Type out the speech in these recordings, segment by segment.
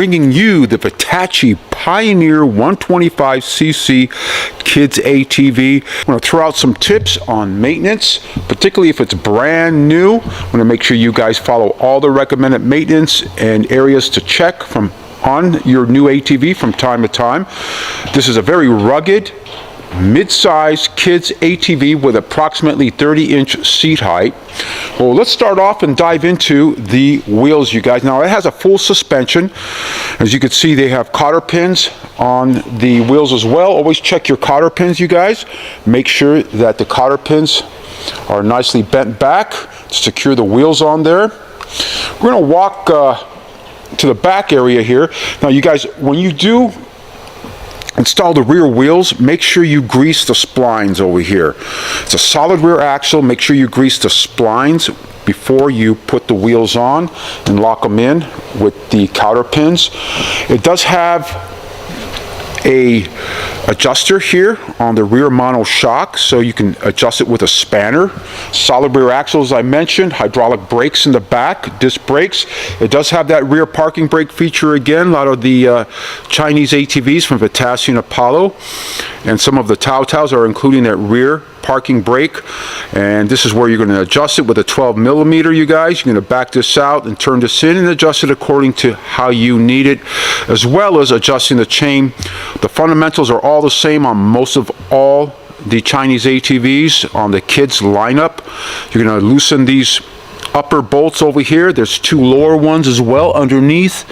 bringing you the Hitachi Pioneer 125cc Kids ATV. I'm going to throw out some tips on maintenance, particularly if it's brand new. I'm going to make sure you guys follow all the recommended maintenance and areas to check on your new ATV from time to time. This is a very rugged, mid-size kids ATV with approximately 30-inch seat height. Well, let's start off and dive into the wheels, you guys. Now, it has a full suspension. As you can see, they have cotter pins on the wheels as well. Always check your cotter pins, you guys. Make sure that the cotter pins are nicely bent back to secure the wheels on there. We're going to walk to the back area here. Now, you guys, when you do install the rear wheels, make sure you grease the splines over here. It's a solid rear axle. Make sure you grease the splines before you put the wheels on and lock them in with the cotter pins. It does have a adjuster here on the rear mono shock, so you can adjust it with a spanner. Solid rear axle, as I mentioned, hydraulic brakes in the back, disc brakes. It does have that rear parking brake feature again. A lot of the Chinese ATVs from Hitachi and Apollo and some of the Taos are including that rear parking brake, and this is where you're going to adjust it with a 12mm, you guys. You're going to back this out and turn this in and adjust it according to how you need it, as well as adjusting the chain. The fundamentals are all the same on most of all the Chinese ATVs on the kids lineup. You're going to loosen these upper bolts over here. There's two lower ones as well underneath,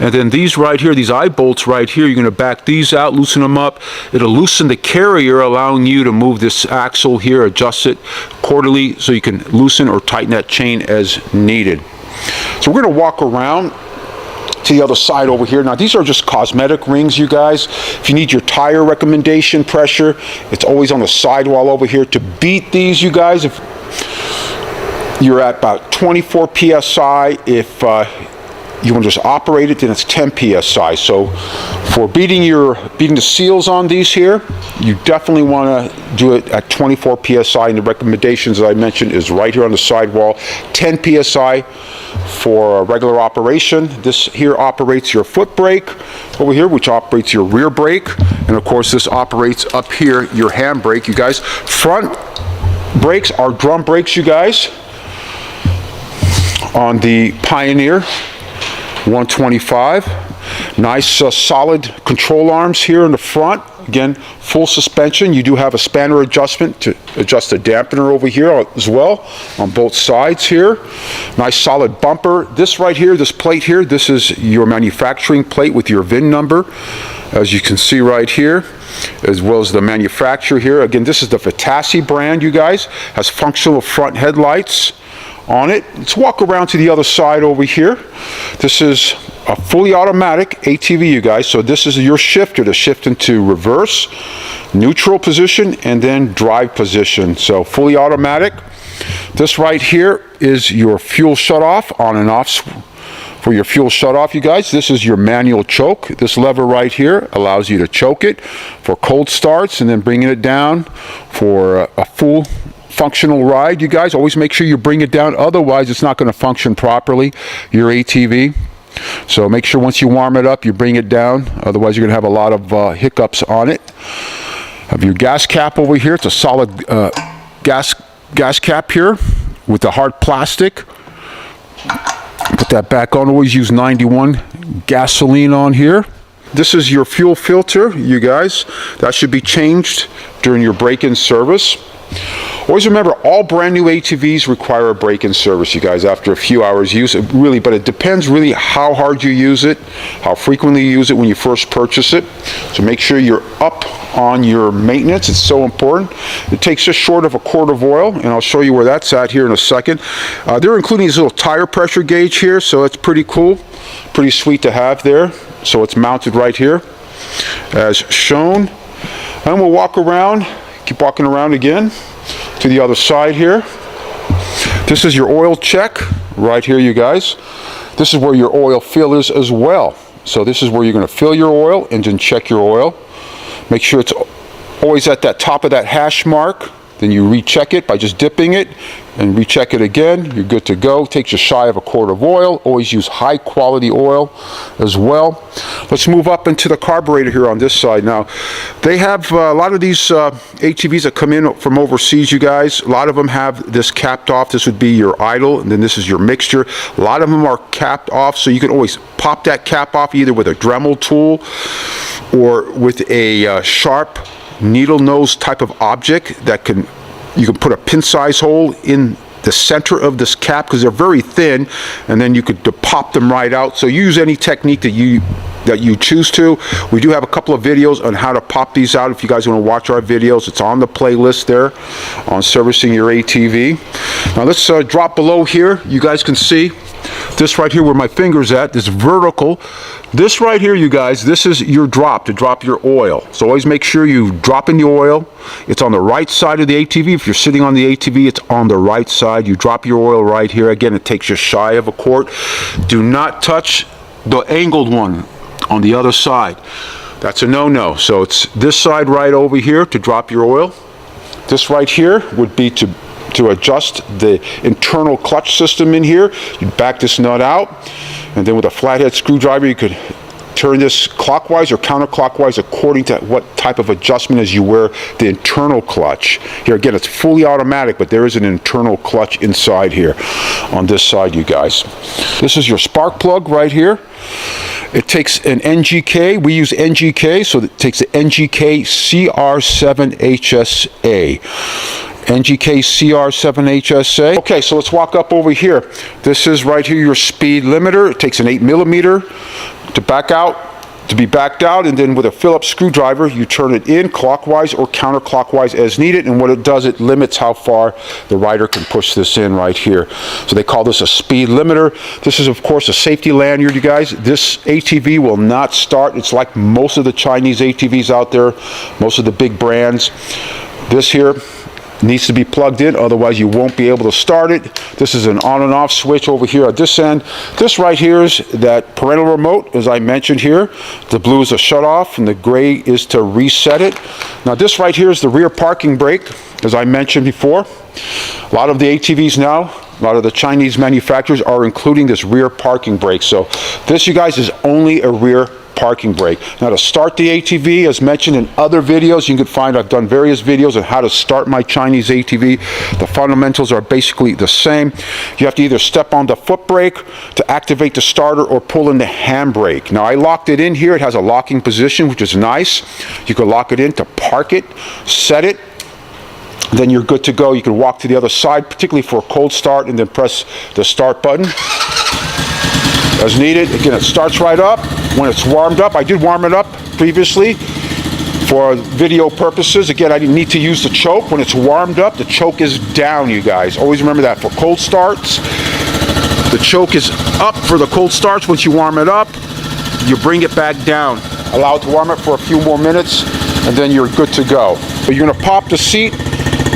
and then these right here, these eye bolts right here, you're going to back these out, loosen them up. It'll loosen the carrier, allowing you to move this axle here, adjust it quarterly so you can loosen or tighten that chain as needed. So we're going to walk around to the other side over here. Now, these are just cosmetic rings, you guys. If you need your tire recommendation pressure, it's always on the sidewall over here. To beat these, you guys, if you're at about 24 psi. If you want to just operate it, then it's 10 psi. So for beating the seals on these here, you definitely want to do it at 24 psi. And the recommendations that I mentioned is right here on the sidewall. 10 psi for regular operation. This here operates your foot brake over here, which operates your rear brake, and of course this operates up here your hand brake, you guys. Front brakes are drum brakes, you guys, on the Pioneer 125. Nice solid control arms here in the front. Again, full suspension. You do have a spanner adjustment to adjust the dampener over here as well on both sides here. Nice solid bumper. This right here, this plate here, this is your manufacturing plate with your VIN number, as you can see right here, as well as the manufacturer here. Again, this is the Hitachi brand, you guys. Has functional front headlights on it. Let's walk around to the other side over here. This is a fully automatic ATV, you guys. So this is your shifter to shift into reverse, neutral position, and then drive position. So fully automatic. This right here is your fuel shutoff, on and off for your fuel shutoff, you guys. This is your manual choke. This lever right here allows you to choke it for cold starts and then bringing it down for a full functional ride, you guys. Always make sure you bring it down, otherwise it's not going to function properly, your ATV. So make sure once you warm it up, you bring it down, otherwise you're going to have a lot of hiccups on it. Have your gas cap over here. It's a solid gas cap here with the hard plastic. Put that back on. Always use 91 gasoline on here. This is your fuel filter, you guys. That should be changed during your break-in service. Always remember, all brand new ATVs require a break-in service, you guys, after a few hours use. But it depends really how hard you use it, how frequently you use it when you first purchase it. So make sure you're up on your maintenance. It's so important. It takes just short of a quart of oil, and I'll show you where that's at here in a second. They're including this little tire pressure gauge here, so it's pretty cool, pretty sweet to have there. So it's mounted right here, as shown. And we'll walk around, keep walking around again to the other side here. This is your oil check right here, you guys. This is where your oil fill is as well. So this is where you're going to fill your oil and then check your oil. Make sure it's always at that top of that hash mark then you recheck it by just dipping it and recheck it again. You're good to go. Takes you shy of a quart of oil. Always use high quality oil as well. Let's move up into the carburetor here on this side. Now, they have a lot of these ATVs that come in from overseas, you guys. A lot of them have this capped off. This would be your idle, and then this is your mixture. A lot of them are capped off, so you can always pop that cap off either with a Dremel tool or with a sharp needle nose type of object that you can put a pin size hole in the center of this cap because they're very thin, and then you could pop them right out. So use any technique that you choose to. We do have a couple of videos on how to pop these out. If you guys want to watch our videos, it's on the playlist there on servicing your ATV. Now let's drop below here. You guys can see this right here where my finger's at, this vertical. This right here, you guys, this is your drop, to drop your oil. So always make sure you drop in the oil. It's on the right side of the ATV. If you're sitting on the ATV, it's on the right side. You drop your oil right here. Again, it takes you shy of a quart. Do not touch the angled one on the other side. That's a no-no. So it's this side right over here to drop your oil. This right here would be to adjust the internal clutch system in here. You back this nut out, and then with a flathead screwdriver you could turn this clockwise or counterclockwise according to what type of adjustment as you wear the internal clutch. Here again, it's fully automatic, but there is an internal clutch inside here on this side, you guys. This is your spark plug right here. It takes an NGK. We use NGK, so it takes the NGK CR7 HSA. NGK CR7 HSA. Okay, so let's walk up over here. This is right here your speed limiter. It takes an 8mm to be backed out, and then with a Phillips screwdriver you turn it in clockwise or counterclockwise as needed, and what it does, it limits how far the rider can push this in right here. So they call this a speed limiter. This is of course a safety lanyard, you guys. This ATV will not start. It's like most of the Chinese ATVs out there, most of the big brands. This here needs to be plugged in, otherwise you won't be able to start it. This is an on and off switch over here at this end. This right here is that parental remote, as I mentioned here. The blue is a shut off and the gray is to reset it. Now this right here is the rear parking brake, as I mentioned before. A lot of the ATVs now, a lot of the Chinese manufacturers are including this rear parking brake. So this, you guys, is only a rear parking brake. Now to start the ATV, as mentioned in other videos, you can find I've done various videos on how to start my Chinese ATV. The fundamentals are basically the same. You have to either step on the foot brake to activate the starter or pull in the handbrake. Now I locked it in here. It has a locking position, which is nice. You can lock it in to park it, set it, then you're good to go. You can walk to the other side, particularly for a cold start, and then press the start button as needed. Again, it starts right up. When it's warmed up, I did warm it up previously for video purposes. Again, I didn't need to use the choke. When it's warmed up, the choke is down, you guys. Always remember that. For cold starts, the choke is up for the cold starts. Once you warm it up, you bring it back down. Allow it to warm up for a few more minutes, and then you're good to go. But you're going to pop the seat.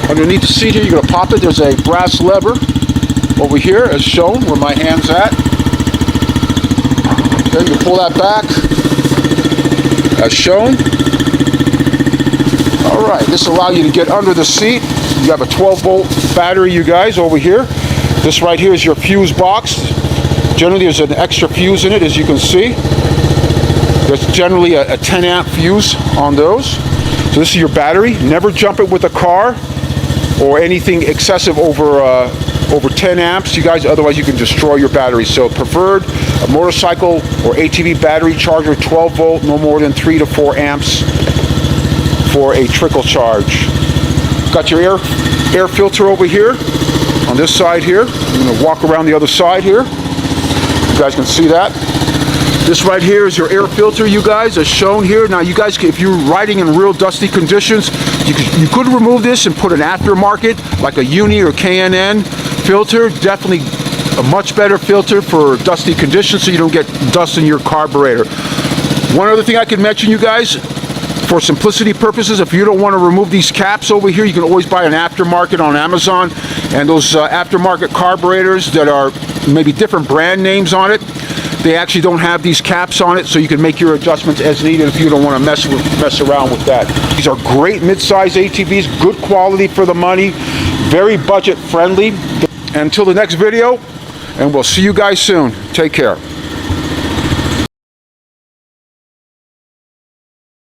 Underneath the seat here, you're going to pop it. There's a brass lever over here, as shown, where my hand's at. Okay, you pull that back, as shown. All right, this allows you to get under the seat. You have a 12-volt battery, you guys, over here. This right here is your fuse box. Generally, there's an extra fuse in it, as you can see. There's generally a 10-amp fuse on those. So this is your battery. Never jump it with a car or anything excessive over 10 amps, you guys, otherwise you can destroy your battery. So preferred a motorcycle or ATV battery charger, 12 volt, no more than 3 to 4 amps for a trickle charge. Got your air filter over here on this side here. I'm going to walk around the other side here. You guys can see that. This right here is your air filter, you guys, as shown here. Now you guys, if you're riding in real dusty conditions, you could remove this and put an aftermarket like a Uni or K&N filter. Definitely a much better filter for dusty conditions so you don't get dust in your carburetor. One other thing I could mention, you guys, for simplicity purposes, if you don't want to remove these caps over here, you can always buy an aftermarket on Amazon, and those aftermarket carburetors that are maybe different brand names on it, They actually don't have these caps on it, so you can make your adjustments as needed if you don't want to mess around with that. These are great mid-size ATVs, good quality for the money, very budget friendly. Until the next video, and we'll see you guys soon. Take care.